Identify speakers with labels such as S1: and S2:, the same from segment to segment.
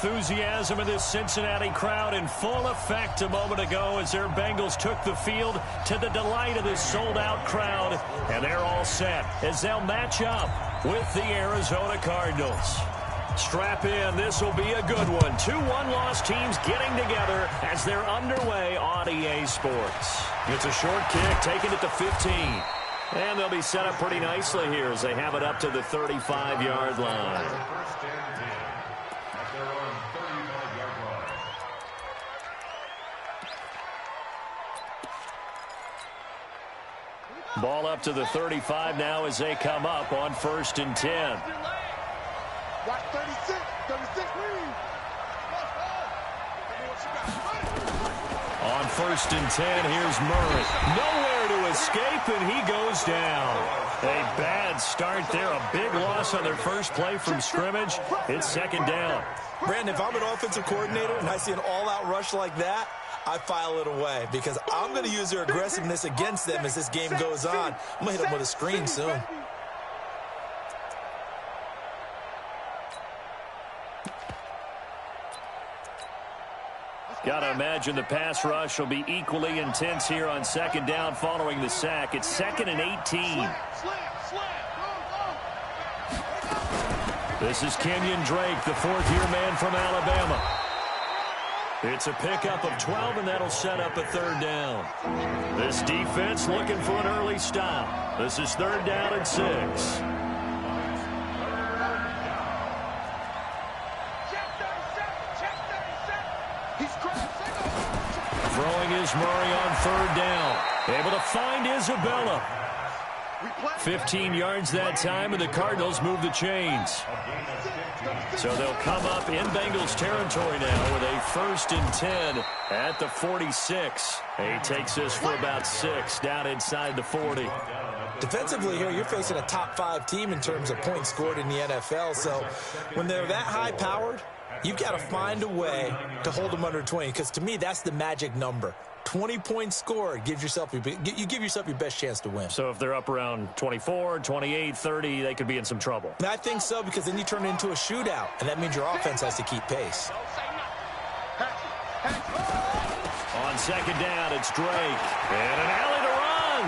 S1: enthusiasm in this Cincinnati crowd in full effect a moment ago as their Bengals took the field to the delight of this sold-out crowd. And they're all set as they'll match up with the Arizona Cardinals. Strap in. This will be a good one. Two one-loss teams getting together as they're underway on EA Sports. It's a short kick, taking it to 15. And they'll be set up pretty nicely here as they have it up to the 35-yard line. Ball up to the 35 now as they come up on 1st and 10.
S2: Watch 36, 36,
S1: On 1st and 10, here's Murray. Nowhere to escape, and he goes down. A bad start there. A big loss on their first play from scrimmage. It's 2nd down.
S3: Brandon, if I'm an offensive coordinator and I see an all-out rush like that, I file it away because I'm going to use their aggressiveness against them as this game goes on. I'm going to hit them with a screen soon.
S1: Got to imagine the pass rush will be equally intense here on 2nd down following the sack. It's 2nd and 18. This is Kenyon Drake, the 4th-year man from Alabama. It's a pickup of 12, and that'll set up a 3rd down. This defense looking for an early stop. This is 3rd down and 6. Throwing is Murray on 3rd down. Able to find Isabella. 15 yards that time, and the Cardinals move the chains. So they'll come up in Bengals territory now with a 1st and 10 at the 46. He takes this for about 6 down inside the 40.
S3: Defensively here, you're facing a top 5 team in terms of points scored in the NFL. So when they're that high-powered, you've got to find a way to hold them under 20, because to me, that's the magic number. 20 points scored, you give yourself your best chance to win.
S1: So if they're up around 24, 28, 30, they could be in some trouble.
S3: And I think so, because then you turn it into a shootout, and that means your offense has to keep pace.
S1: On 2nd down, it's Drake. And an alley to run.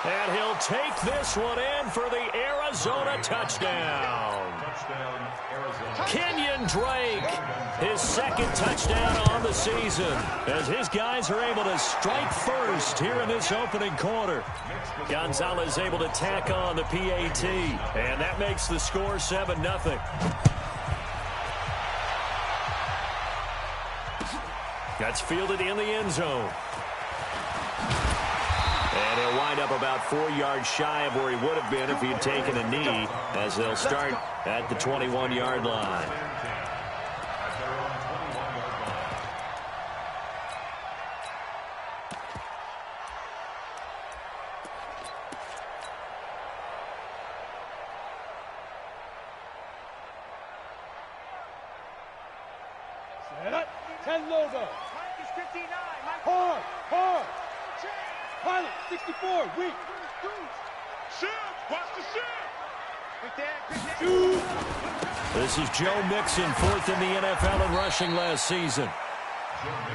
S1: And he'll take this one in for the Arizona touchdown. Kenyon Drake, his 2nd touchdown on the season, as his guys are able to strike first here in this opening quarter. Gonzalez able to tack on the PAT, and that makes the score 7-0. That's fielded in the end zone. And he'll wind up about 4 yards shy of where he would have been if he had taken a knee, as they'll start at the 21-yard line.
S2: Set up. 10 logo. Mike is 59. Hard. Pilot, 64, weak. Shoot! Watch the shoot! Shoot!
S1: This is Joe Mixon, 4th in the NFL in rushing last season.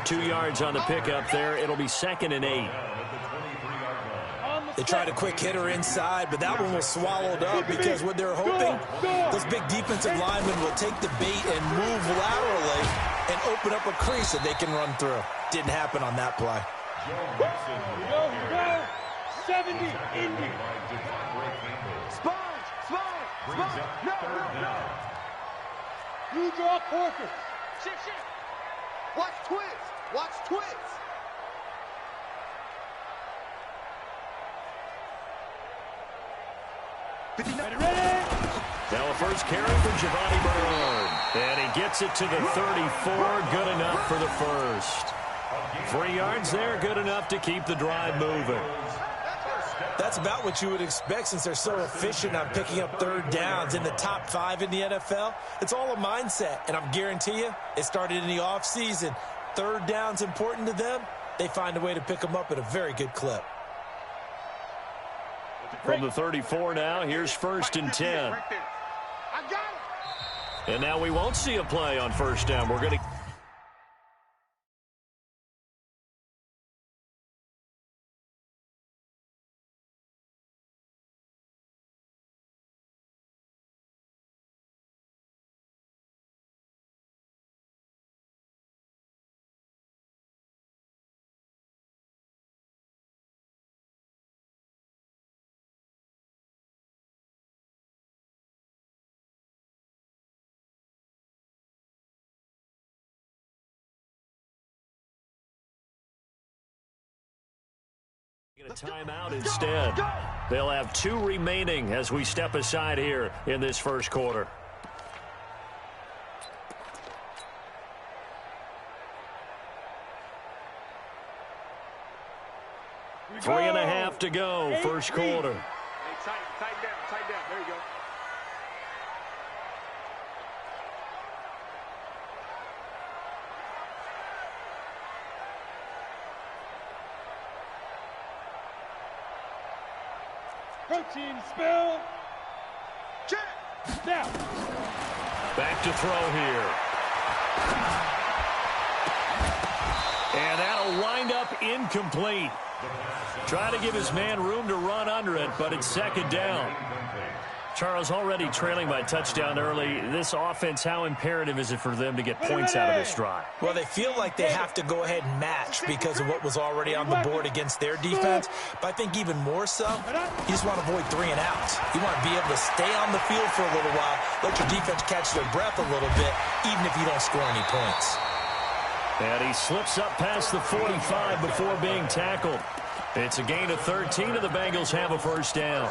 S1: 2 yards on the pickup there. It'll be 2nd and 8.
S3: They tried a quick hitter inside, but that one was swallowed up because what they're hoping, those big defensive linemen will take the bait and move laterally and open up a crease that they can run through. Didn't happen on that play.
S2: Here we go. 70, Indy. Sponge. No. You draw Corker. Shit. Watch twist. Ready.
S1: Now a first carry for Giovanni Bernard. And he gets it to the 34. Good enough for the first. 3 yards there, good enough to keep the drive moving.
S3: That's about what you would expect since they're so efficient on picking up 3rd downs in the top 5 in the NFL. It's all a mindset, and I'm guarantee you it started in the offseason. 3rd down's important to them. They find a way to pick them up at a very good clip.
S1: From the 34 now, here's 1st and 10. And now we won't see a play on first down. We're going to... A timeout instead. They'll have 2 remaining as we step aside here in this first quarter. Three and a half to go, first quarter.
S2: Hey, tighten down. There you go. Protein spill. Check. Now.
S1: Back to throw here. And that'll wind up incomplete. Try to give his man room to run under it, but it's second down. Charles, already trailing by touchdown early. This offense, how imperative is it for them to get points out of this drive?
S3: Well, they feel like they have to go ahead and match because of what was already on the board against their defense. But I think even more so, you just want to avoid 3 and outs. You want to be able to stay on the field for a little while, let your defense catch their breath a little bit, even if you don't score any points.
S1: And he slips up past the 45 before being tackled. It's a gain of 13, and the Bengals have a first down.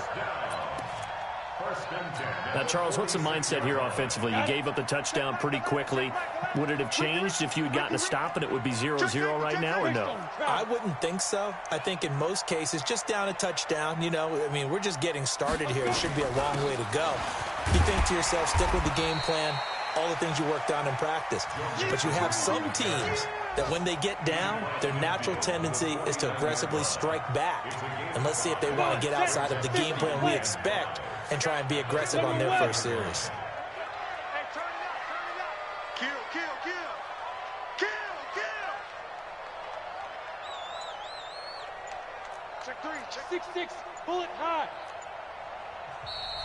S1: Now, Charles, what's the mindset here offensively? You gave up the touchdown pretty quickly. Would it have changed if you had gotten a stop and it would be 0-0 right now, or no?
S3: I wouldn't think so. I think in most cases, just down a touchdown, you know, I mean, we're just getting started here. It should be a long way to go. You think to yourself, stick with the game plan, all the things you worked on in practice. But you have some teams that when they get down, their natural tendency is to aggressively strike back. And let's see if they want to get outside of the game plan we expect and try and be aggressive on their first series.
S2: Hey, turn it up. Kill. Check 3. Check 6. Bullet high.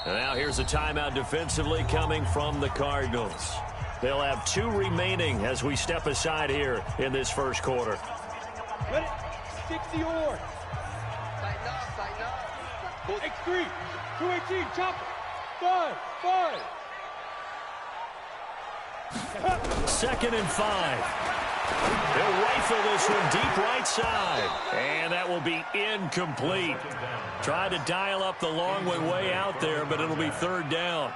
S1: And now here's a timeout defensively coming from the Cardinals. They'll have 2 remaining as we step aside here in this first quarter.
S2: Ready? 60 or. Tighten up. X3. 218. Chop. 5.
S1: 2nd and 5. They'll rifle this one deep right side. And that will be incomplete. Tried to dial up the long way out there, but it'll be 3rd down.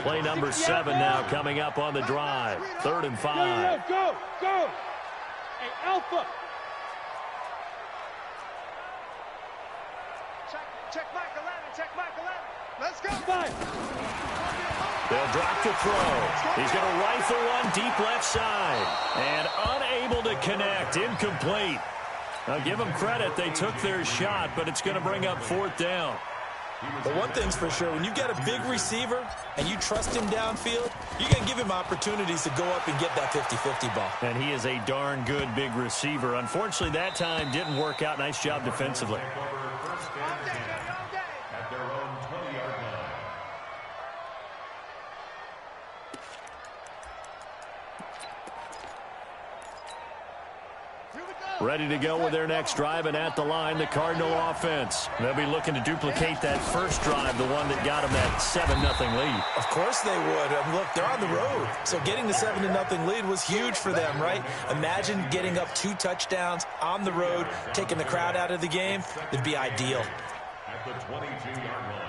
S1: Play number 7 now coming up on the drive. 3rd and 5.
S2: Go. Hey, Alpha. Check Mike 11. Let's go. 5.
S1: They'll drop the throw. He's going to rifle one deep left side. And unable to connect. Incomplete. Now, give them credit. They took their shot, but it's going to bring up 4th down.
S3: But one thing's for sure, when you get a big receiver and you trust him downfield, you're going to give him opportunities to go up and get that 50-50 ball.
S1: And he is a darn good big receiver. Unfortunately, that time didn't work out. Nice job defensively. Ready to go with their next drive, and at the line, the Cardinal offense. They'll be looking to duplicate that first drive, the one that got them that 7-0 lead.
S3: Of course they would. Look, they're on the road, so getting the 7-0 lead was huge for them, right? Imagine getting up 2 touchdowns on the road, taking the crowd out of the game. It'd be ideal.
S4: At the 22-yard line.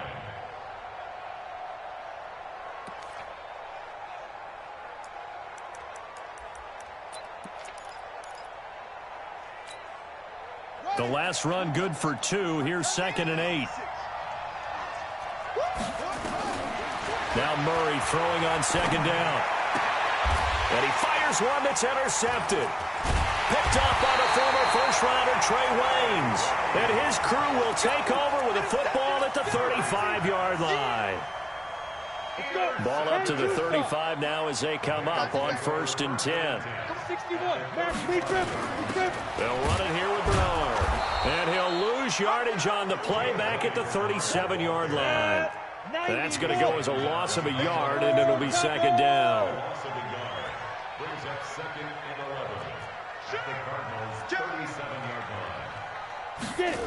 S1: The last run good for 2. Here's 2nd and 8. Now Murray throwing on 2nd down. And he fires one that's intercepted. Picked up by the former first-rounder Trey Waynes. And his crew will take over with a football at the 35-yard line. Ball up to the 35 now as they come up on 1st and 10.
S2: 61.
S1: They'll run it here with Bernard. And he'll lose yardage on the play back at the 37-yard line. That's going to go as a loss of a yard, and it'll be 2nd down.
S4: Loss of a yard. Brings up 2nd and 11. At the Cardinals' 37-yard line.
S2: Get it.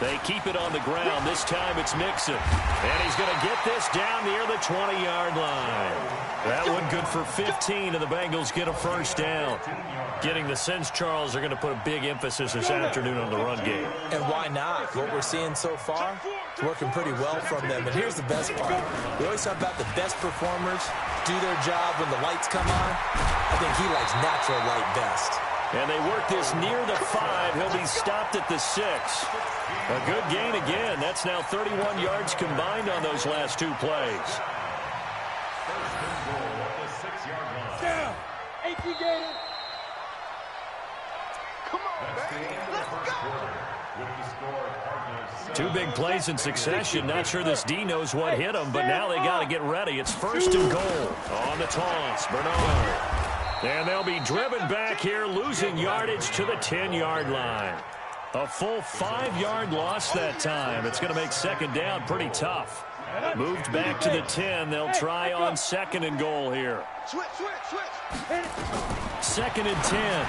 S1: They keep it on the ground. This time it's Mixon. And he's going to get this down near the 20-yard line. That one good for 15, and the Bengals get a 1st down. Getting the sense, Charles, are going to put a big emphasis this afternoon on the run game.
S3: And why not? What we're seeing so far is working pretty well from them. And here's the best part. We always talk about the best performers do their job when the lights come on. I think he likes natural light best.
S1: And they work this near the 5. He'll be stopped at the 6. A good gain again. That's now 31 yards combined on those last 2 plays.
S4: First and goal at the 6-yard line.
S2: Down. 18 Gators.
S4: That's the end of the first quarter. With the score, Cardinals
S1: 2 big plays in succession. Not sure this D knows what hit him, but now they got to get ready. It's 1st and goal. On the toss, Bernard. And they'll be driven back here, losing yardage to the 10-yard line. A full 5-yard loss that time. It's going to make 2nd down pretty tough. Moved back to the 10. They'll try on 2nd and goal here.
S2: Switch.
S1: 2nd and 10.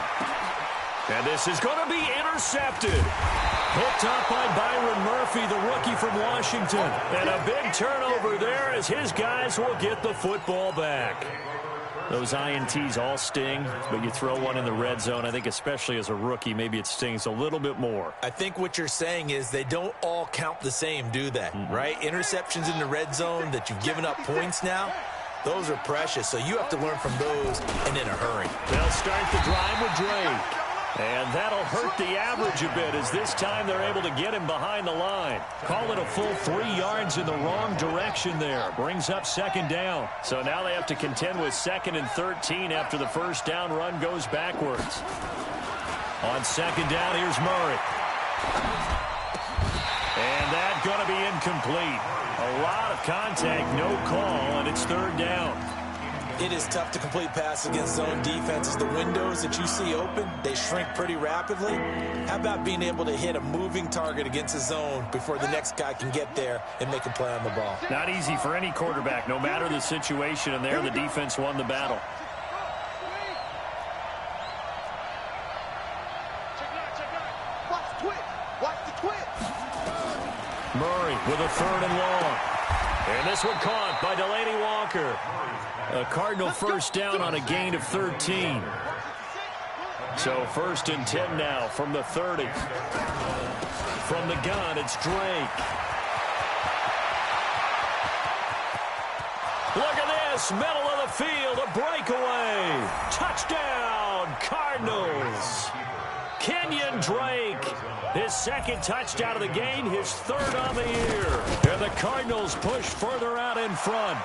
S1: And this is going to be intercepted. Hooked up by Byron Murphy, the rookie from Washington. And a big turnover there as his guys will get the football back. Those INTs all sting, but you throw one in the red zone, I think especially as a rookie, maybe it stings a little bit more.
S3: I think what you're saying is they don't all count the same, do they? Right? Interceptions in the red zone that you've given up points now, those are precious. So you have to learn from those and in a hurry.
S1: They'll start the drive with Drake. And that'll hurt the average a bit as this time they're able to get him behind the line. Call it a full 3 yards in the wrong direction there. Brings up 2nd down. So now they have to contend with 2nd and 13 after the 1st down run goes backwards. On 2nd down, here's Murray. And that's going to be incomplete. A lot of contact, no call, and it's 3rd down.
S3: It is tough to complete passes against zone defenses. The windows that you see open, they shrink pretty rapidly. How about being able to hit a moving target against a zone before the next guy can get there and make a play on the ball?
S1: Not easy for any quarterback, no matter the situation, and there the defense won the battle.
S2: Watch the twitch.
S1: Murray with a 3rd and long. And this one caught by Delaney Walker. A Cardinal 1st down on a gain of 13. So 1st and 10 now from the 30. From the gun, it's Drake. Look at this, middle of the field, a breakaway. Touchdown, Cardinals. Kenyon Drake, his 2nd touchdown of the game, his 3rd on the year. And the Cardinals push further out in front.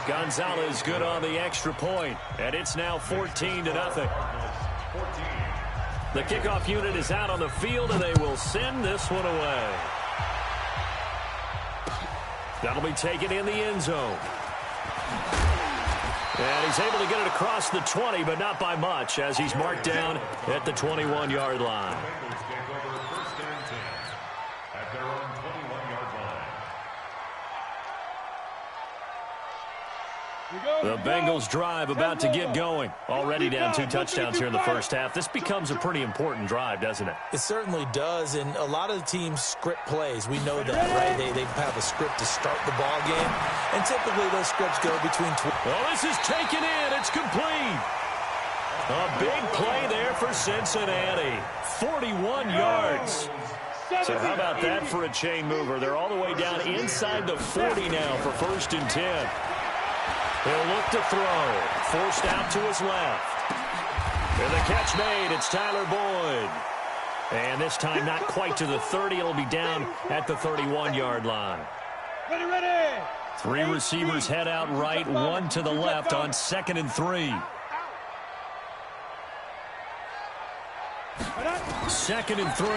S1: Gonzalez good on the extra point, and it's now 14-0. The kickoff unit is out on the field, and they will send this one away. That'll be taken in the end zone. And he's able to get it across the 20, but not by much, as he's marked down at the 21-yard line.
S4: at their own 21-yard line.
S1: The Bengals drive about to get going. Already down 2 touchdowns here in the 1st half. This becomes a pretty important drive, doesn't it?
S3: It certainly does, and a lot of the teams script plays. We know that, right? They have a script to start the ball game, and typically those scripts go between...
S1: Well, this is taken in. It's complete. A big play there for Cincinnati. 41 yards. So how about that for a chain mover? They're all the way down inside the 40 now for 1st and 10. He'll look to throw. Forced out to his left. And the catch made. It's Tyler Boyd. And this time not quite to the 30. It'll be down at the 31-yard line.
S2: Ready.
S1: 3 receivers head out right, 1 to the left on 2nd and 3. 2nd and 3.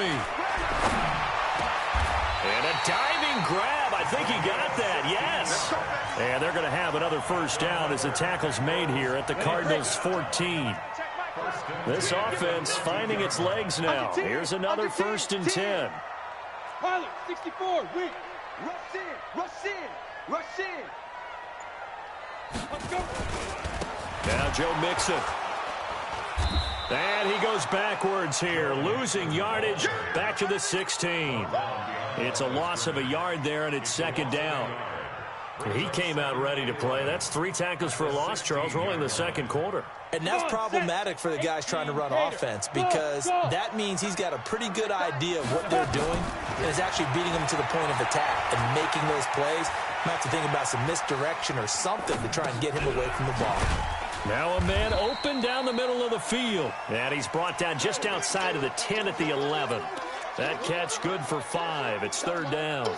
S1: And a diving grab. I think he got that. Yes. And they're going to have another first down as the tackle's made here at the Cardinals' 14. This offense finding its legs now. Here's another 1st and 10.
S2: Pilot, 64, wait. Rush in, rush in, rush in. Let's go.
S1: Now Joe Mixon. And he goes backwards here, losing yardage back to the 16. It's a loss of a yard there, and it's 2nd down. He came out ready to play. That's 3 tackles for a loss, Charles, rolling the 2nd quarter.
S3: And that's problematic for the guys trying to run offense because that means he's got a pretty good idea of what they're doing and is actually beating them to the point of attack and making those plays. Might have to think about some misdirection or something to try and get him away from the ball.
S1: Now a man open down the middle of the field. And he's brought down just outside of the 10 at the 11. That catch good for 5. It's 3rd down.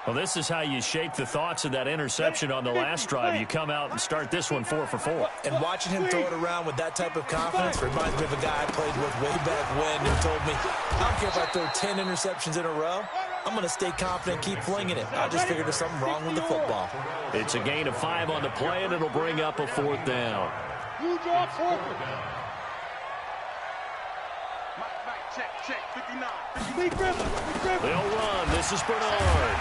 S1: Well, this is how you shape the thoughts of that interception on the last drive. You come out and start this one 4 for 4.
S3: And watching him throw it around with that type of confidence reminds me of a guy I played with way back when who told me, I don't care if I throw 10 interceptions in a row. I'm going to stay confident and keep flinging it. I just figured there's something wrong with the football.
S1: It's a gain of 5 on the play, and it'll bring up a 4th down.
S2: Good job, Parker.
S5: Check, 59.
S1: They'll run. This is Bernard.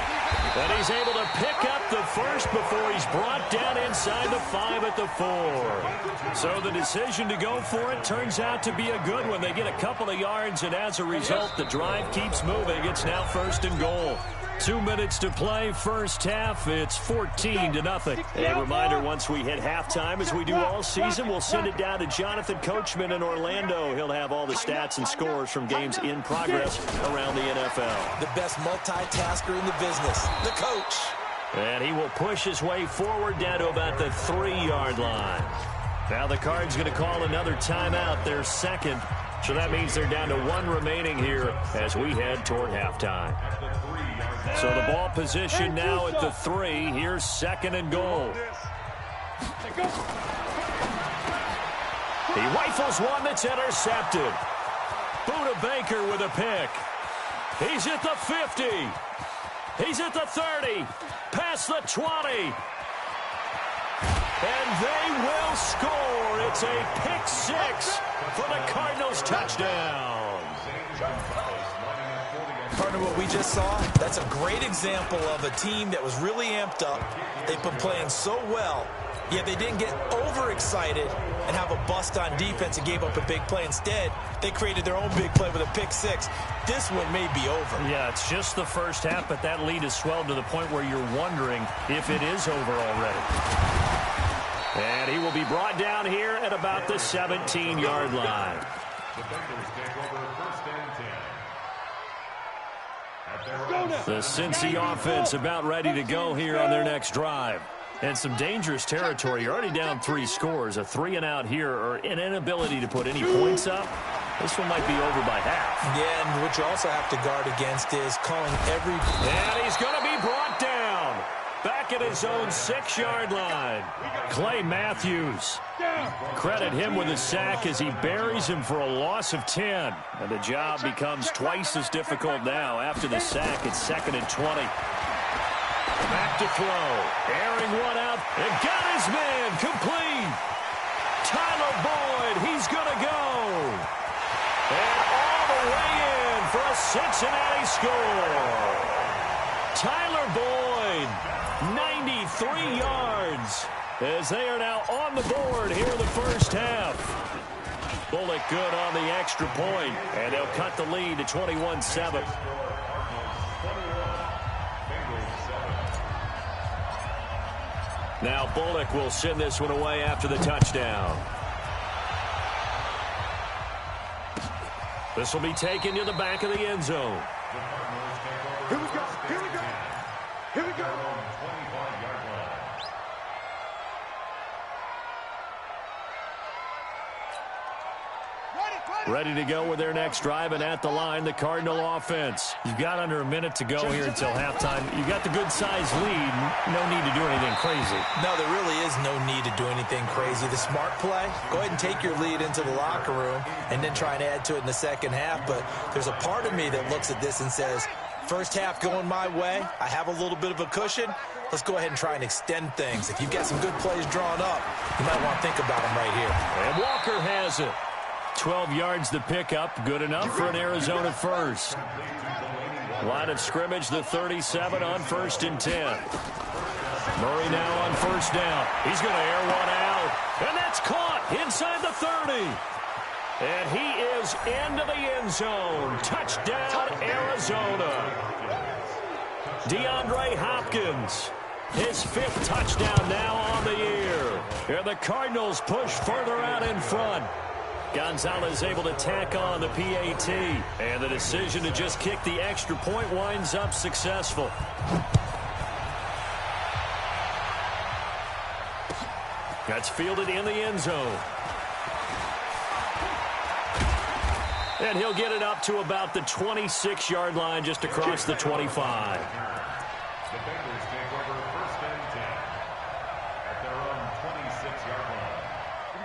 S1: And he's able to pick up the first before he's brought down inside the 5 at the 4. So the decision to go for it turns out to be a good one. They get a couple of yards, and as a result, the drive keeps moving. It's now 1st and goal. 2 minutes to play, first half. It's 14-0. A reminder, once we hit halftime, as we do all season, we'll send it down to Jonathan Coachman in Orlando. He'll have all the stats and scores from games in progress around the NFL.
S3: The best multitasker in the business, the coach.
S1: And he will push his way forward down to about the 3-yard line. Now the Cards going to call another timeout, their 2nd. So that means they're down to 1 remaining here as we head toward halftime. So the ball position now at the 3. Here's 2nd and goal. He rifles one that's intercepted. Buda Baker with a pick. He's at the 50. He's at the 30. Past the 20. And they will score. It's a pick 6 for the Cardinals touchdown.
S3: Partner, what we just saw, that's a great example of a team that was really amped up. They've been playing so well, yet they didn't get overexcited and have a bust on defense and gave up a big play. Instead, they created their own big play with a pick 6. This one may be over.
S1: Yeah, it's just the first half, but that lead has swelled to the point where you're wondering if it is over already. And he will be brought down here at about the 17-yard line. The Cincy offense about ready to go here on their next drive. And some dangerous territory. You're already down 3 scores. A 3-and-out here, or an inability to put any points up. This one might be over by half.
S3: Yeah, and what you also have to guard against is calling every...
S1: And he's going to be brought down. Back at his own 6-yard line. Clay Matthews. Credit him with a sack as he buries him for a loss of 10. And the job becomes twice as difficult now after the sack. It's 2nd and 20. Back to throw. Airing one out. And got his man complete. Tyler Boyd. He's going to go. And all the way in for a Cincinnati score. Tyler Boyd. 93 yards as they are now on the board here in the first half. Bullock good on the extra point, and they'll cut the lead to 21-7. Now Bullock will send this one away after the touchdown. This will be taken to the back of the end zone.
S5: Here we go. Here we go. Here we go.
S1: Ready to go with their next drive, and at the line, the Cardinal offense. You've got under a minute to go here until halftime. You've got the good-sized lead. No need to do anything crazy.
S3: No, there really is no need to do anything crazy. The smart play, go ahead and take your lead into the locker room and then try and add to it in the second half. But there's a part of me that looks at this and says, first half going my way, I have a little bit of a cushion. Let's go ahead and try and extend things. If you've got some good plays drawn up, you might want to think about them right here.
S1: And Walker has it. 12 yards to pick up. Good enough for an Arizona first. Line of scrimmage, the 37 on 1st and 10. Murray now on first down. He's going to air one out. And that's caught inside the 30. And he is into the end zone. Touchdown, Arizona. DeAndre Hopkins, his 5th touchdown now on the year. And the Cardinals push further out in front. Gonzalez able to tack on the PAT. And the decision to just kick the extra point winds up successful. That's fielded in the end zone. And he'll get it up to about the 26-yard line just across the 25.
S4: The Bengals take over 1st and 10 at their own 26-yard line.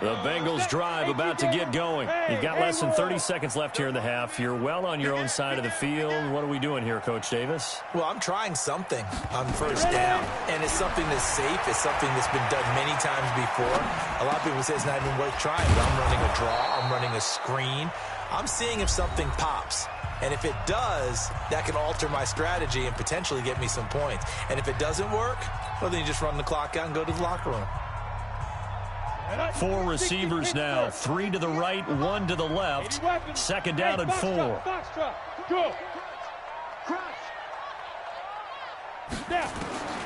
S1: The Bengals drive about to get going. You've got less than 30 seconds left here in the half. You're well on your own side of the field. What are we doing here, Coach Davis?
S3: Well, I'm trying something on first down, and it's something that's safe. It's something that's been done many times before. A lot of people say it's not even worth trying, but I'm running a draw. I'm running a screen. I'm seeing if something pops. And if it does, that can alter my strategy and potentially get me some points. And if it doesn't work, well, then you just run the clock out and go to the locker room.
S1: 4 receivers now. 3 to the right, 1 to the left. 2nd down and 4.
S2: Go.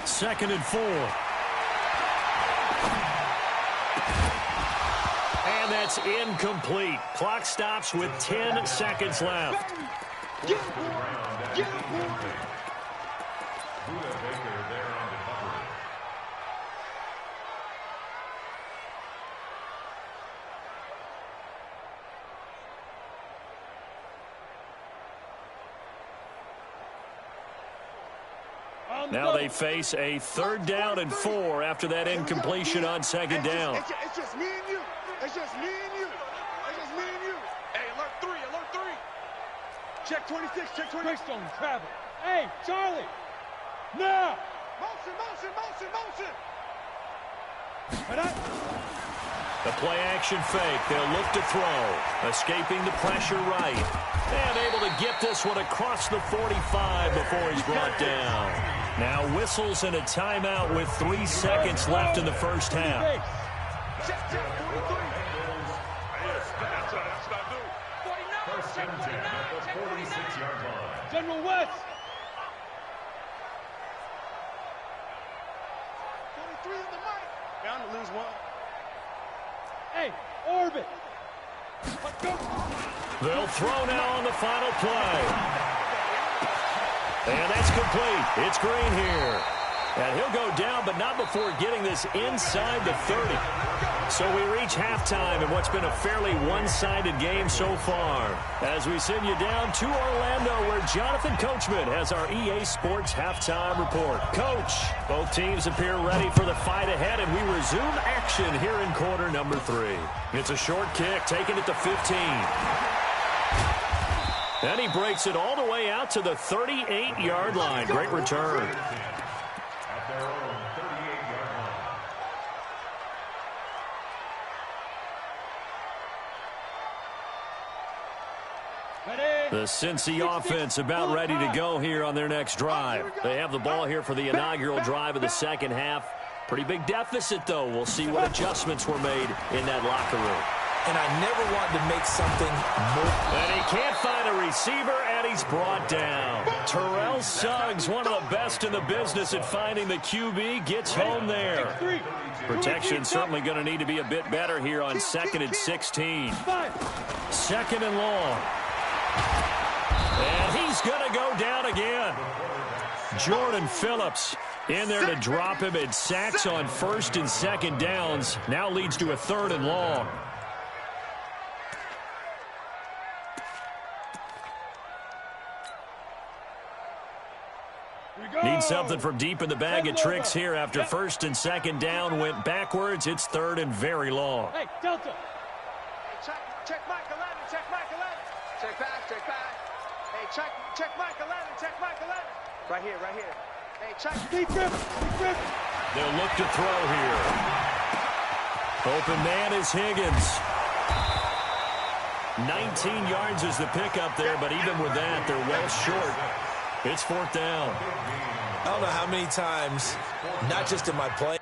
S1: 2nd and 4. And that's incomplete. Clock stops with 10 seconds left.
S2: Get him. Get him.
S1: Now they face a 3rd down and 4 after that incompletion on 2nd down.
S5: It's just me and you. It's just me and you. It's just me and you. Hey, alert 3, alert 3. Check 26, check 26.
S2: Quick on travel. Hey, Charlie. Now.
S5: Motion, motion, motion, motion.
S1: The play action fake. They'll look to throw. Escaping the pressure right. And able to get this one across the 45 before he's brought down. Now whistles and a timeout with 3 seconds left in the first half.
S5: Check, 43. Yes, that's what I do. 49.
S4: First and 10 at the 46-yard line.
S2: General West.
S5: 23 in the mic. Bound to lose one.
S2: Hey, orbit. Let's go.
S1: They'll throw now on the final play. And that's complete. It's Green here. And he'll go down, but not before getting this inside the 30. So we reach halftime in what's been a fairly one-sided game so far. As we send you down to Orlando, where Jonathan Coachman has our EA Sports halftime report. Coach, both teams appear ready for the fight ahead, and we resume action here in quarter number 3. It's a short kick, taken at the 15. And he breaks it all the way out to the 38-yard line. Great return.
S4: At their own 38-yard line.
S1: The Cincy offense about ready to go here on their next drive. They have the ball here for the inaugural drive of the second half. Pretty big deficit, though. We'll see what adjustments were made in that locker room.
S3: And I never wanted to make something more.
S1: And he can't find a receiver, and he's brought down. Terrell Suggs, one of the best in the business at finding the QB, gets home there. Protection certainly going to need to be a bit better here on 2nd and 16. 2nd and long. And he's going to go down again. Jordan Phillips in there to drop him. It sacks on 1st and 2nd downs. Now leads to a 3rd and long. Need something from deep in the bag of tricks here after first and second down went backwards. It's third and very long.
S2: Hey, Delta. Hey, check Mike 11, check Mike 11. Check back. Hey, check Mike 11, check Mike 11. Right here. Hey, check. Deep Griffin.
S1: They'll look to throw here. Open man is Higgins. 19 yards is the pickup there, but even with that, they're well short. It's fourth down.
S3: I don't know how many times, not just in my play.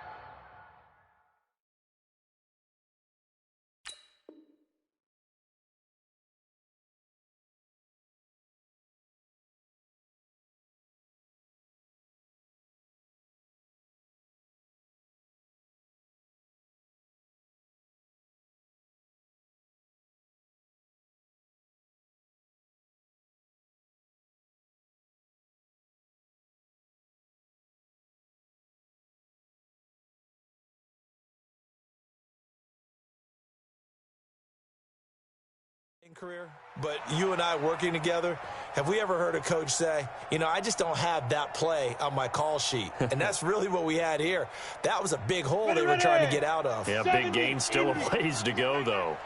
S3: Career, but you and I working together, have we ever heard a coach say, you know, I just don't have that play on my call sheet? And that's really what we had here. That was a big hole they were trying to get out of.
S1: Yeah, big gain, still a ways to go, though.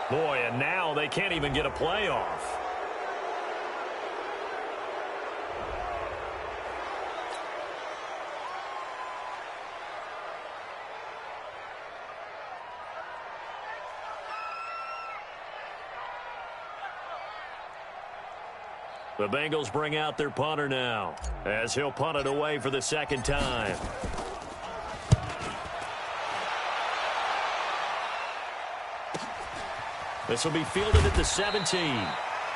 S1: Boy, and now they can't even get a playoff. The Bengals bring out their punter now, as he'll punt it away for the second time. This will be fielded at the 17.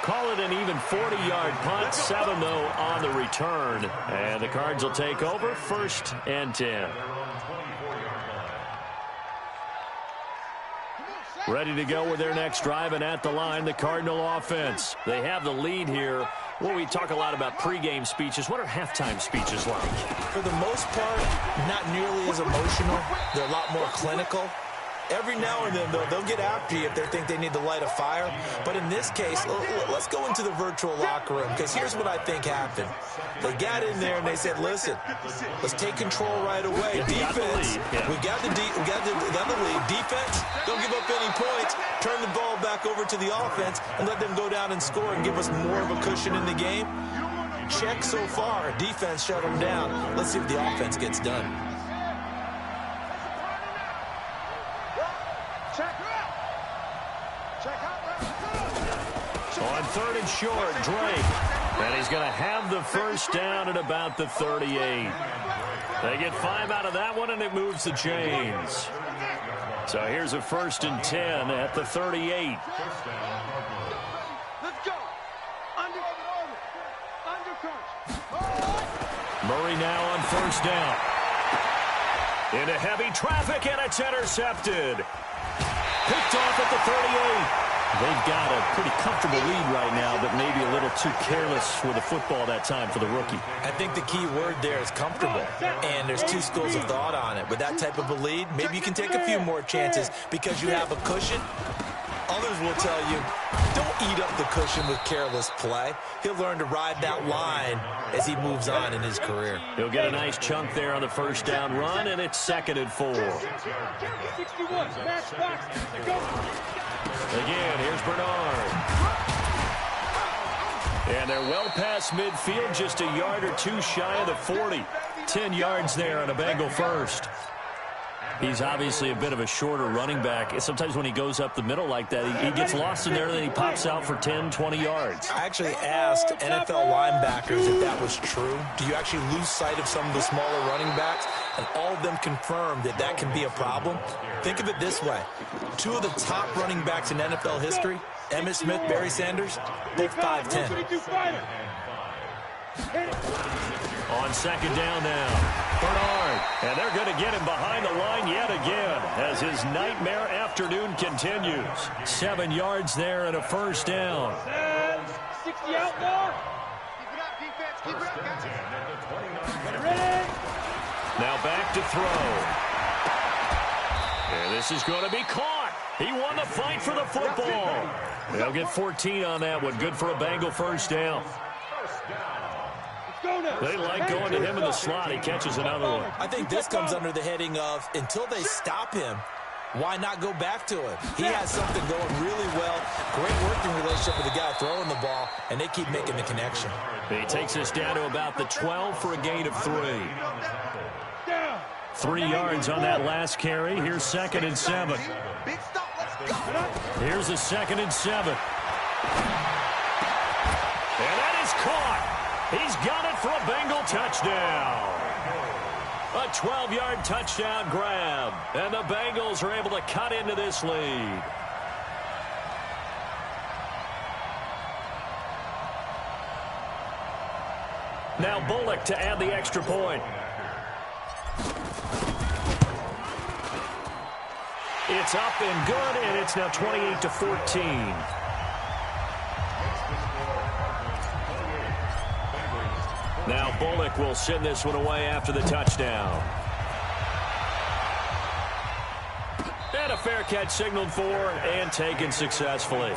S1: Call it an even 40-yard punt. 7, though, on the return. And the Cards will take over, first and 10. Ready to go with their next drive, and at the line, the Cardinal offense. They have the lead here. Well, we talk a lot about pregame speeches. What are halftime speeches like?
S3: For the most part, not nearly as emotional. They're a lot more clinical. Every now and then, though, they'll get after you if they think they need to light a fire. But in this case, let's go into the virtual locker room, because here's what I think happened. They got in there and they said, listen, let's take control right away. Defense, we got the lead. Defense, don't give up any points. Turn the ball back over to the offense and let them go down and score and give us more of a cushion in the game. Check so far. Defense shut them down. Let's see if the offense gets done.
S1: On third and short, Drake. And he's going to have the first down at about the 38. They get 5 out of that one, and it moves the chains. So here's a first and 10 at the 38.
S2: Let's go. Under
S1: Murray now on first down. Into heavy traffic, and it's intercepted. Picked off at the 38. They've got a pretty comfortable lead right now, but maybe a little too careless with the football that time for the rookie.
S3: I think the key word there is comfortable, and there's two schools of thought on it. With that type of a lead, maybe you can take a few more chances because you have a cushion. Others will tell you, don't eat up the cushion with careless play. He'll learn to ride that line as he moves on in his career.
S1: He'll get a nice chunk there on the first down run, and it's 2nd and 4.
S2: 61, match box, go.
S1: Again, here's Bernard. And they're well past midfield, just a yard or two shy of the 40. 10 yards there on a Bengal first. He's obviously a bit of a shorter running back. Sometimes when he goes up the middle like that, he gets lost in there, and then he pops out for 10, 20 yards.
S3: I actually asked NFL linebackers if that was true. Do you actually lose sight of some of the smaller running backs? And all of them confirmed that that can be a problem. Think of it this way. 2 of the top running backs in NFL history, Emmitt Smith, Barry Sanders, both 5'10".
S1: On second down now, Bernard. And they're going to get him behind the line yet again as his nightmare afternoon continues. 7 yards there and a first down.
S5: 60 out more.
S2: Keep it up, defense. Keep it up, guys.
S5: Ready?
S1: Now back to throw. And this is going to be caught. He won the fight for the football. They'll get 14 on that one. Good for a Bengal first down. They like going to him in the slot. He catches another one.
S3: I think this comes under the heading of until they stop him, why not go back to him? He has something going really well. Great working relationship with the guy throwing the ball, and they keep making the connection.
S1: He takes us down to about the 12 for a gain of 3. 3 yards on that last carry. Here's 2nd and 7. Here's a 2nd and 7. And that is caught. He's got it for a Bengal touchdown. A 12-yard touchdown grab. And the Bengals are able to cut into this lead. Now Bullock to add the extra point. It's up and good, and it's now 28-14. Now Bullock will send this one away after the touchdown. And a fair catch signaled for and taken successfully.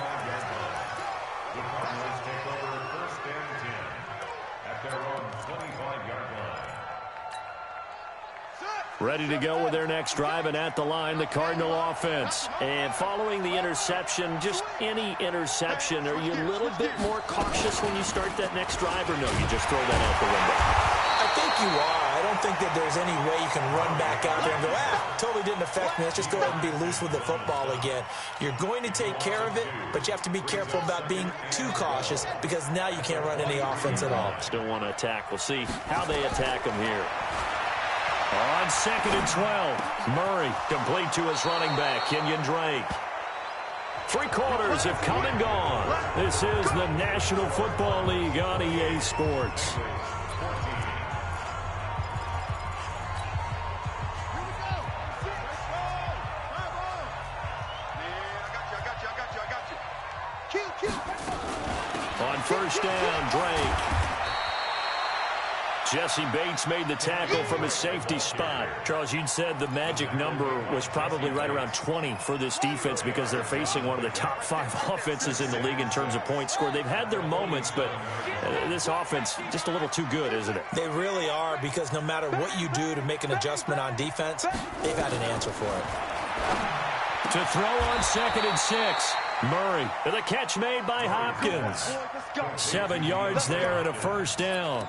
S1: Ready to go with their next drive, and at the line, the Cardinal offense. And following the interception, just any interception, are you a little bit more cautious when you start that next drive, or no, you just throw that out the window?
S3: I think you are. I don't think that there's any way you can run back out there and go, totally didn't affect me. Let's just go ahead and be loose with the football again. You're going to take care of it, but you have to be careful about being too cautious because now you can't run any offense at all.
S1: Still want to attack. We'll see how they attack them here. On 2nd and 12, Murray complete to his running back, Kenyon Drake. 3 quarters have come and gone. This is the National Football League on EA Sports. On first down, Drake. Jesse Bates made the tackle from his safety spot. Charles, you'd said the magic number was probably right around 20 for this defense because they're facing one of the top 5 offenses in the league in terms of points scored. They've had their moments, but this offense just a little too good, isn't it?
S3: They really are, because no matter what you do to make an adjustment on defense, they've got an answer for it.
S1: To throw on 2nd and 6. Murray, the catch made by Hopkins. 7 yards there and a first down.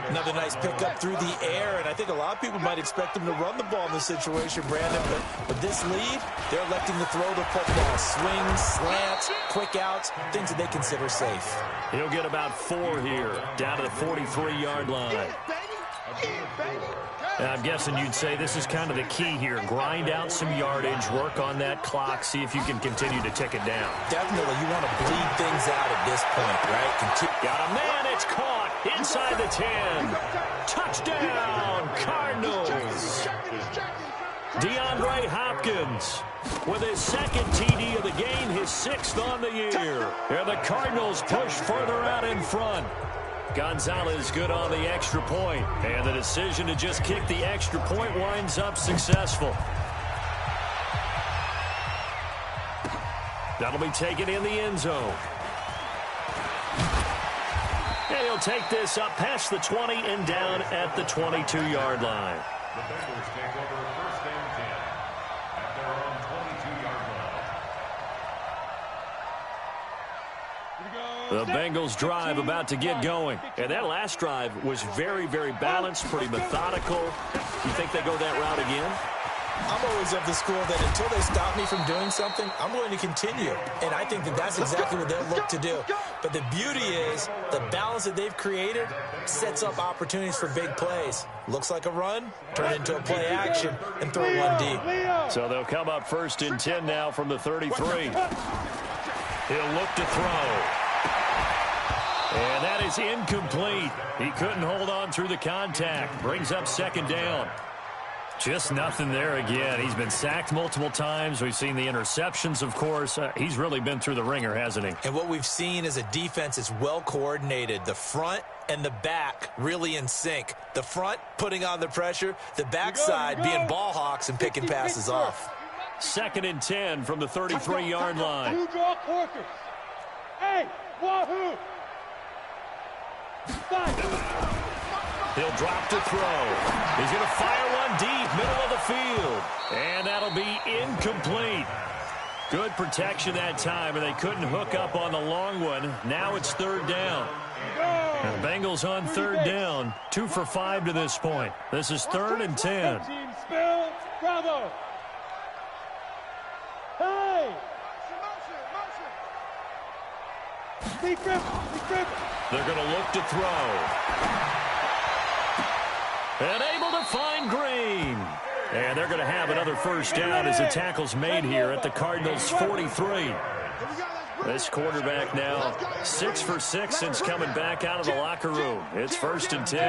S3: Another nice pickup through the air, and I think a lot of people might expect them to run the ball in this situation, Brandon, but with this lead, they're electing to throw the football. Swings, slants, quick outs, things that they consider safe.
S1: He'll get about 4 here, down to the 43-yard line. I'm guessing you'd say this is kind of the key here. Grind out some yardage, work on that clock, see if you can continue to tick it down.
S3: Definitely, you want to bleed things out at this point, right?
S1: Got a man, it's caught inside the 10. Touchdown, Cardinals. DeAndre Hopkins with his 2nd TD of the game, his 6th on the year. And the Cardinals push further out in front. Gonzalez good on the extra point, and the decision to just kick the extra point winds up successful. That'll be taken in the end zone. And he'll take this up past the 20 and down at the 22-yard line.
S4: The Bengals take over 1st and 10 at their own 22-yard line.
S1: The Bengals drive about to get going. And that last drive was very, very balanced, pretty methodical. You think they go that route again?
S3: I'm always of the school that until they stop me from doing something, I'm going to continue. And I think that that's exactly what they'll look to do. But the beauty is the balance that they've created sets up opportunities for big plays. Looks like a run, turn into a play action, and throw one deep.
S1: So they'll come up 1st and 10 now from the 33. He'll look to throw. And that is incomplete. He couldn't hold on through the contact. Brings up 2nd down. Just nothing there again. He's been sacked multiple times. We've seen the interceptions, of course. He's really been through the ringer, hasn't he?
S3: And what we've seen is a defense is well coordinated. The front and the back really in sync. The front putting on the pressure, the backside being ball hawks and picking passes off.
S1: 2nd and 10 from the 33-yard line.
S5: Who draw corkers? Hey, wahoo!
S1: He'll drop to throw. He's going to fire one deep, middle of the field. And that'll be incomplete. Good protection that time, and they couldn't hook up on the long one. Now it's 3rd down. The Bengals on 3rd down. 2 for 5 to this point. This is 3rd and 10.
S5: Spell, bravo! Hey! Be careful, be careful.
S1: They're going to look to throw. And able to find Green. And they're going to have another 1st down as the tackle's made here at the Cardinals' 43. This quarterback now 6 for 6 since coming back out of the locker room. It's 1st and 10.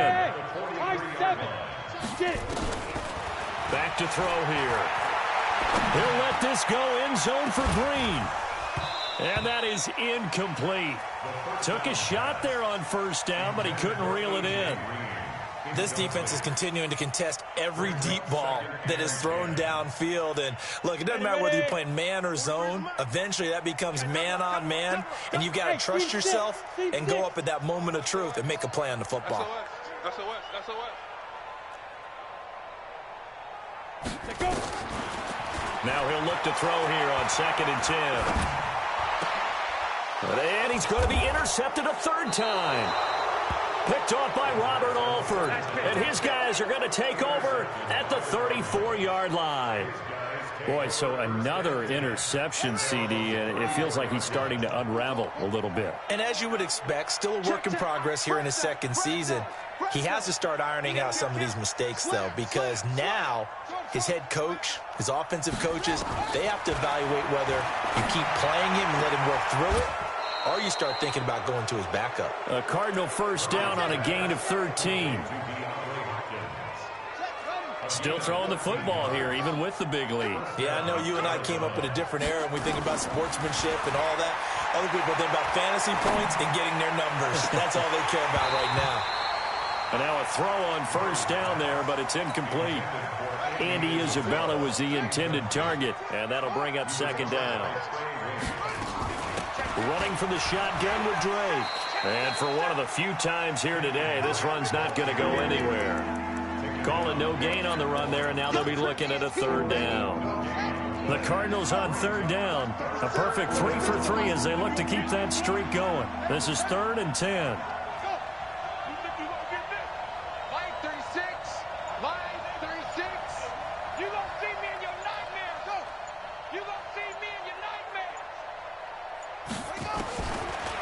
S1: Back to throw here. He'll let this go end zone for Green. And that is incomplete. Took a shot there on 1st down, but he couldn't reel it in.
S3: This defense is continuing to contest every deep ball that is thrown downfield. And, look, it doesn't matter whether you're playing man or zone. Eventually, that becomes man-on-man, and you've got to trust yourself and go up at that moment of truth and make a play on the football.
S5: That's a what.
S1: Now he'll look to throw here on 2nd and 10. And he's going to be intercepted a 3rd time. Picked off by Robert Alford. And his guys are going to take over at the 34-yard line. Boy, so another interception, CD, and it feels like he's starting to unravel a little bit.
S3: And as you would expect, still a work in progress here in his 2nd season. He has to start ironing out some of these mistakes, though, because now his head coach, his offensive coaches, they have to evaluate whether you keep playing him and let him work through it, or you start thinking about going to his backup.
S1: A Cardinal 1st down on a gain of 13. Still throwing the football here, even with the big lead.
S3: Yeah, I know you and I came up in a different era, and we think about sportsmanship and all that. Other people think about fantasy points and getting their numbers. That's all they care about right now.
S1: And now a throw on 1st down there, but it's incomplete. Andy Isabella was the intended target, and that'll bring up 2nd down. Running from the shotgun with Drake. And for one of the few times here today, this run's not going to go anywhere. Calling no gain on the run there, and now they'll be looking at a 3rd down. The Cardinals on 3rd down. A perfect 3 for 3 as they look to keep that streak going. This is 3rd and 10.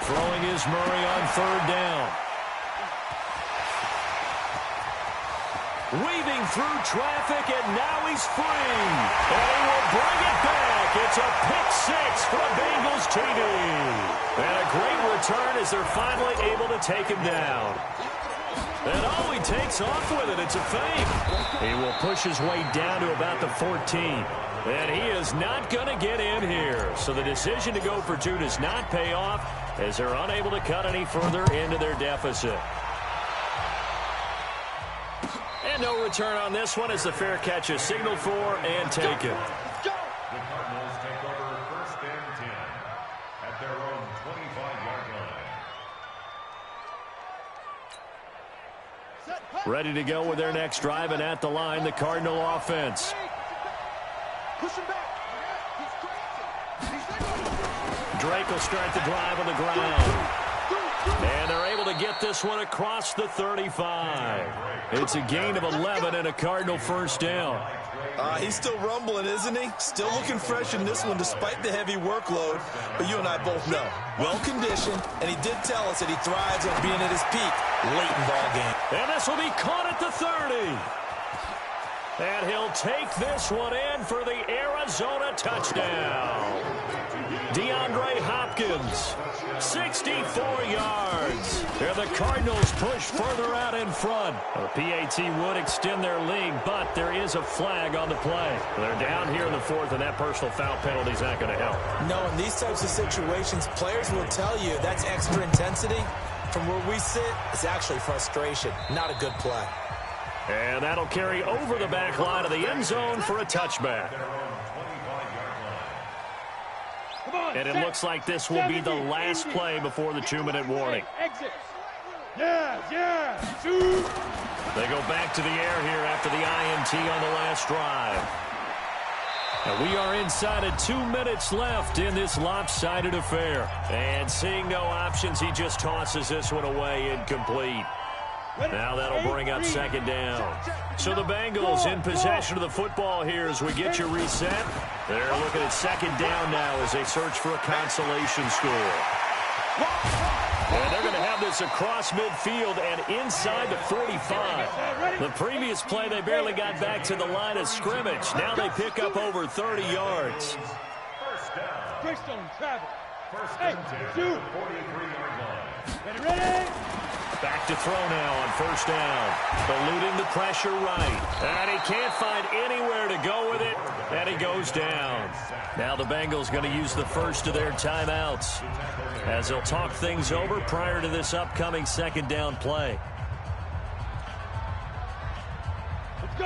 S1: Throwing is Murray on 3rd down. Weaving through traffic, and now he's free. And he will bring it back. It's a pick 6 for Bengals TD. And a great return as they're finally able to take him down. And he takes off with it. It's a fake. He will push his way down to about the 14. And he is not going to get in here. So the decision to go for 2 does not pay off as they're unable to cut any further into their deficit. And no return on this one as the fair catch is signaled for and taken.
S4: The Cardinals take over 1st and 10 at their own 25-yard line.
S1: Ready to go with their next drive, and at the line, the Cardinal offense.
S5: Push him back.
S1: Drake will start the drive on the ground. And they're able to get this one across the 35. It's a gain of 11 and a Cardinal 1st down.
S3: He's still rumbling, isn't he? Still looking fresh in this one despite the heavy workload. But you and I both know, well-conditioned, and he did tell us that he thrives on being at his peak late in ball game.
S1: And this will be caught at the 30. And he'll take this one in for the Arizona touchdown. DeAndre Hopkins, 64 yards. And the Cardinals push further out in front. The PAT would extend their lead, but there is a flag on the play. They're down here in the fourth, and that personal foul penalty is not going to help.
S3: No, in these types of situations, players will tell you that's extra intensity. From where we sit, it's actually frustration. Not a good play.
S1: And that'll carry over the back line of the end zone for a touchback. And it looks like this will be the last play before the 2-minute warning.
S5: Shoot.
S1: They go back to the air here after the INT on the last drive. And we are inside of 2 minutes left in this lopsided affair. And seeing no options, he just tosses this one away incomplete. Now that'll bring up second down. So the Bengals in possession of the football here as we get you reset. They're looking at second down now as they search for a consolation score. And they're going to have this across midfield and inside the 45. The previous play, they barely got back to the line of scrimmage. Now they pick up over 30 yards.
S5: Greystone, travel. Hey, shoot. 43-yard line. Ready?
S1: Back to throw now on first down. Eluding the pressure right. And he can't find anywhere to go with it. And he goes down. Now the Bengals going to use the first of their timeouts as they'll talk things over prior to this upcoming second down play.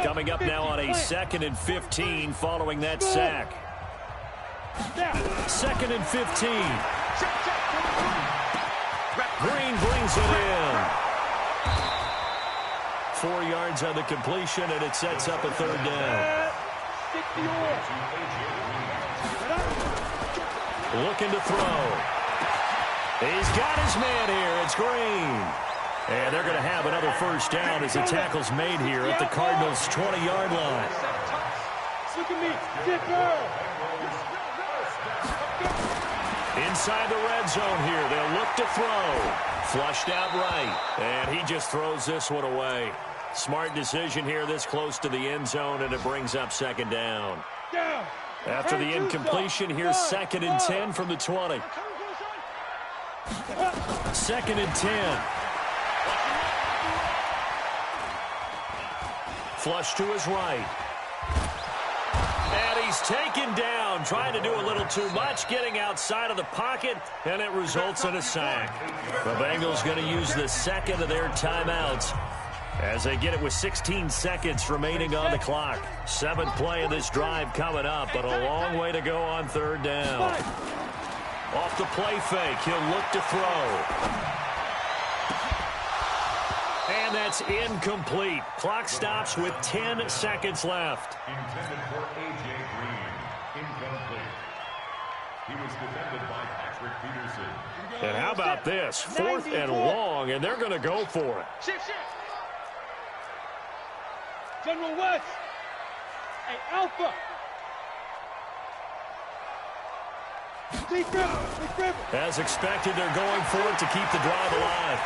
S1: Coming up now on a 2nd and 15 following that sack. 2nd and 15. Green brings it in. 4 yards on the completion, and it sets up a third down. Looking to throw. He's got his man here. It's Green. And they're going to have another first down as the tackle's made here at the Cardinals' 20-yard line.
S5: Look at me. Dipper.
S1: Inside the red zone here. They'll look to throw. Flushed out right. And he just throws this one away. Smart decision here this close to the end zone, and it brings up second down. After the incompletion, here's 2nd and 10 from the 20. 2nd and 10. Flush to his right. And he's taken down, trying to do a little too much, getting outside of the pocket, and it results in a sack. The Bengals going to use the second of their timeouts as they get it with 16 seconds remaining on the clock. 7th play of this drive coming up, but a long way to go on third down. Off the play fake, he'll look to throw. And that's incomplete. Clock stops with 10 seconds left.
S4: Intended for A.J. Green. Incomplete. He was defended by Patrick Peterson.
S1: And how about this? 4th and long, and they're going to go for it.
S2: Shift.
S5: General West. Hey, Alpha. Deep river.
S1: As expected, they're going for it to keep the drive alive.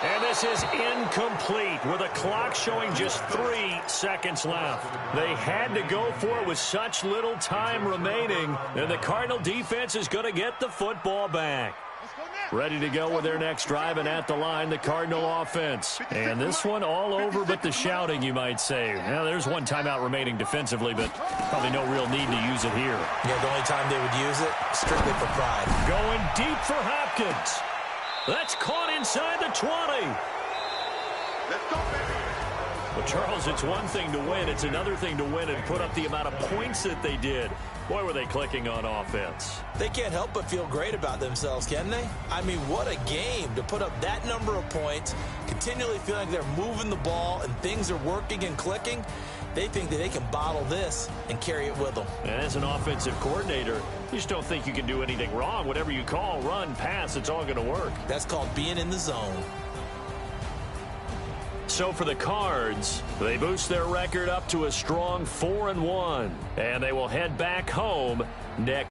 S1: And this is incomplete with a clock showing just 3 seconds left. They had to go for it with such little time remaining, and the Cardinal defense is going to get the football back. Ready to go with their next drive, and at the line, the Cardinal offense. And this one all over but the shouting, you might say. Now, there's one timeout remaining defensively, but probably no real need to use it here.
S3: Yeah, the only time they would use it, strictly for pride.
S1: Going deep for Hopkins. That's caught inside the 20.
S5: Let's go, baby.
S1: Well, Charles, it's one thing to win. It's another thing to win and put up the amount of points that they did. Boy, were they clicking on offense.
S3: They can't help but feel great about themselves, can they? I mean, what a game to put up that number of points, continually feeling like they're moving the ball and things are working and clicking. They think that they can bottle this and carry it with them.
S1: And as an offensive coordinator, you just don't think you can do anything wrong. Whatever you call, run, pass, it's all going to work.
S3: That's called being in the zone.
S1: So for the Cards, they boost their record up to a strong 4-1, and they will head back home next